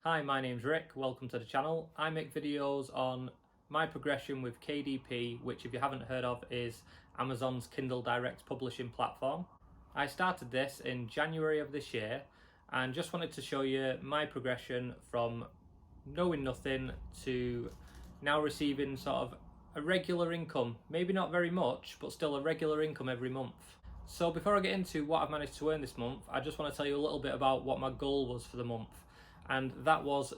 Hi, my name's Rick, welcome to the channel. I make videos on my progression with KDP, which if you haven't heard of is Amazon's Kindle Direct publishing platform. I started this in January of this year and just wanted to show you my progression from knowing nothing to now receiving sort of a regular income, maybe not very much, but still a regular income every month. So before I get into what I've managed to earn this month, I just want to tell you a little bit about what my goal was for the month. And that was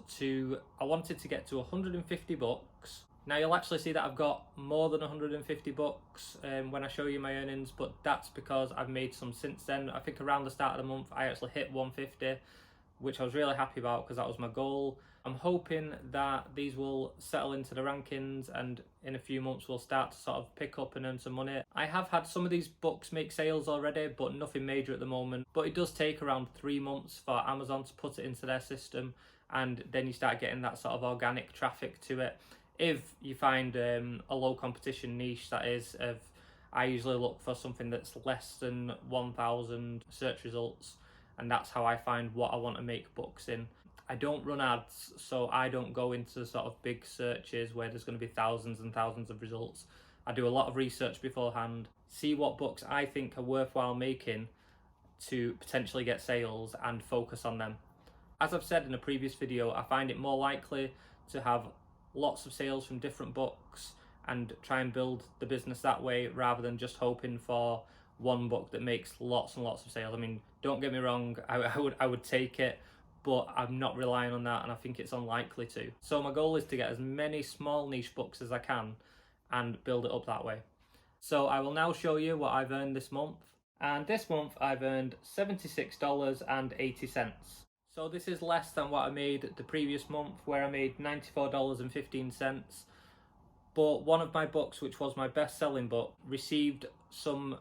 I wanted to get to 150 books. Now you'll actually see that I've got more than 150 books when I show you my earnings, but that's because I've made some since then. I think around the start of the month I actually hit 150, which I was really happy about because that was my goal. I'm hoping that these will settle into the rankings and in a few months we'll start to sort of pick up and earn some money. I have had some of these books make sales already, but nothing major at the moment. But it does take around 3 months for Amazon to put it into their system, and then you start getting that sort of organic traffic to it. If you find a low competition niche, that is, I usually look for something that's less than 1,000 search results, and that's how I find what I want to make books in. I don't run ads, so I don't go into sort of big searches where there's going to be thousands and thousands of results. I do a lot of research beforehand, see what books I think are worthwhile making to potentially get sales and focus on them. As I've said in a previous video, I find it more likely to have lots of sales from different books and try and build the business that way rather than just hoping for one book that makes lots and lots of sales. I mean, don't get me wrong, I would take it, but I'm not relying on that and I think it's unlikely to. So my goal is to get as many small niche books as I can and build it up that way. So I will now show you what I've earned this month. And this month I've earned $76.80. So this is less than what I made the previous month where I made $94.15. But one of my books, which was my best-selling book, received some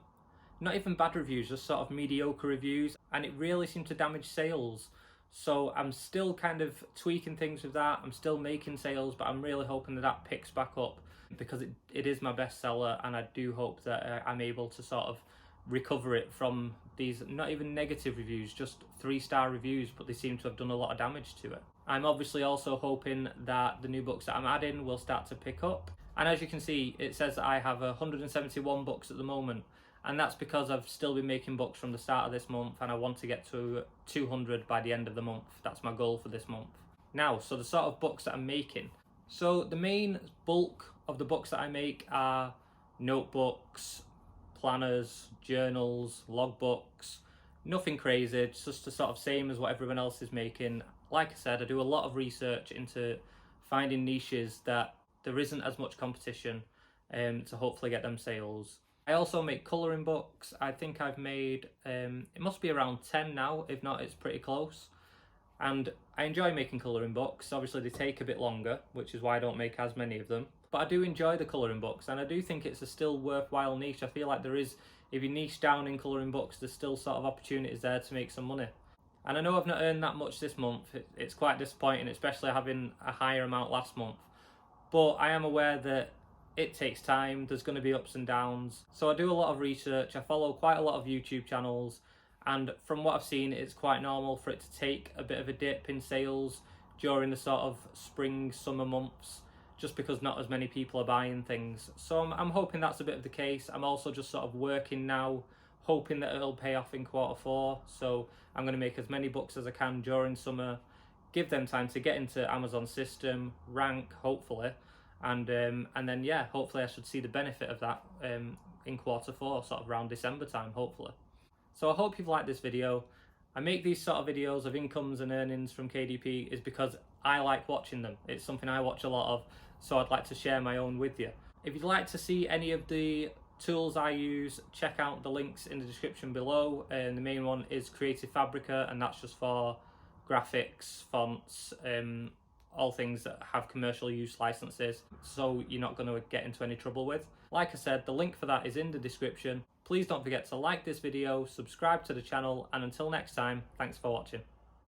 not even bad reviews, just sort of mediocre reviews, and it really seemed to damage sales. So I'm still kind of tweaking things with that. I'm still making sales, but I'm really hoping that that picks back up because it is my bestseller, and I do hope that I'm able to sort of recover it from these not even negative reviews, just 3-star reviews, but they seem to have done a lot of damage to it. I'm obviously also hoping that the new books that I'm adding will start to pick up. And as you can see, it says that I have 171 books at the moment. And that's because I've still been making books from the start of this month and I want to get to 200 by the end of the month. That's my goal for this month. Now, so the sort of books that I'm making. So the main bulk of the books that I make are notebooks, planners, journals, logbooks, nothing crazy, it's just the sort of same as what everyone else is making. Like I said, I do a lot of research into finding niches that there isn't as much competition to hopefully get them sales. I also make colouring books. I think I've made, it must be around 10 now, if not it's pretty close. And I enjoy making colouring books. Obviously they take a bit longer, which is why I don't make as many of them. But I do enjoy the colouring books, and I do think it's a still worthwhile niche. I feel like there is, if you niche down in colouring books, there's still sort of opportunities there to make some money. And I know I've not earned that much this month. It's quite disappointing, especially having a higher amount last month. But I am aware that it takes time, there's going to be ups and downs. So I do a lot of research, I follow quite a lot of YouTube channels, and from what I've seen, it's quite normal for it to take a bit of a dip in sales during the sort of spring, summer months, just because not as many people are buying things. So I'm hoping that's a bit of the case. I'm also just sort of working now, hoping that it'll pay off in Q4. So I'm going to make as many books as I can during summer, give them time to get into Amazon's system, rank, hopefully. And then, yeah, hopefully I should see the benefit of that in Q4, sort of around December time, hopefully. So I hope you've liked this video. I make these sort of videos of incomes and earnings from KDP is because I like watching them. It's something I watch a lot of, so I'd like to share my own with you. If you'd like to see any of the tools I use, check out the links in the description below. And the main one is Fabrica, and that's just for graphics, fonts, all things that have commercial use licenses, so you're not going to get into any trouble with. Like I said, the link for that is in the description. Please don't forget to like this video, subscribe to the channel, and until next time, thanks for watching.